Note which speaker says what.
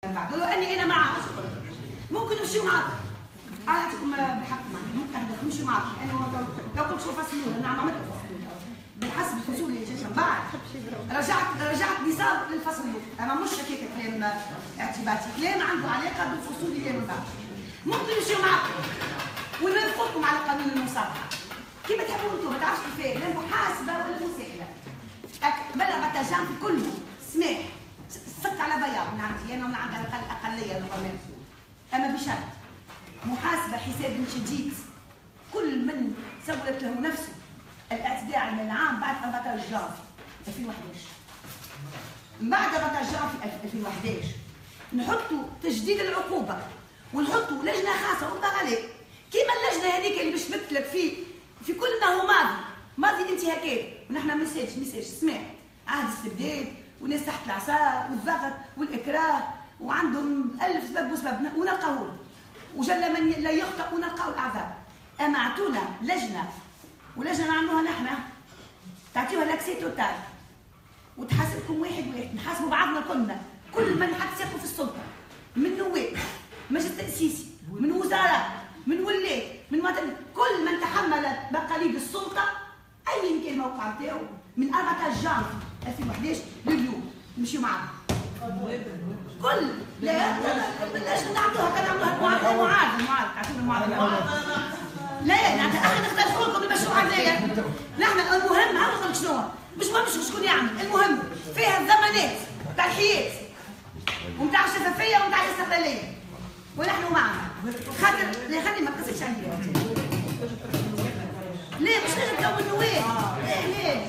Speaker 1: قالوا اني انا معك ممكن نمشي معك. انا اعطيكم بحق ممكن نمشي معك لانه لو كنت شوف فصلون انا عملت فصلون بحسب الفصول اللي جات من بعد رجعت نصاب للفصل الاول. انا مش هكاك كلام اعتباطي، كلام عنده علاقه بالفصول اللي من بعد. ممكن نمشيو معكم ونوافقكم على قانون المصالحه كيما تحبوا انتم. ما تعرفش كيفاه لا محاسبه ولا مساءله. بلغ التجارب كله سماح صدق على بياض من عندي انا ومن عند الاقليه ربما، اما بشرط محاسبه حساب شديد. كل من سولت له نفسه الاعتداء على العام بعد 14 جانفي 2011، بعد 14 جانفي 2011 نحطوا تجديد العقوبه ونحطوا لجنه خاصه وبغلاء كيما اللجنه هذيك اللي باش تمثلك في كل ما هو ماضي انتهاكات. ونحن مساج سماح عهد استبداد والناس تحت العصا والضغط والاكراه وعندهم ألف سبب وسبب ونلقاوه، وجل من لا يخطئ ونلقاو الاعذار. اما اعطونا لجنه ولجنه نعملوها نحن تعطيوها لاكسي توتال وتحاسبكم واحد نحاسبوا بعضنا كلنا. كل من حط ساقه في السلطه من نواب مجلس تاسيسي من وزراء من ولاة من كل من تحمل مقاليد السلطه ايا كان الموقع نتاعو من 14 جانفي 2011 لليوم نمشيو معاهم. كل لا بلاش نعطوها كنعملوها معارضه تعطينا معارضه لا اخي نختار لكم المشروع هذايا. نحن المهم عرفوا شنو مش مهم شكون يعمل، المهم فيها الضمانات تاع الحياه ومتاع الشفافيه ومتاع الاستقلاليه ونحن معنا. خاطر لا خلي ما تقصش عليا لا مش لازم تو النواب لا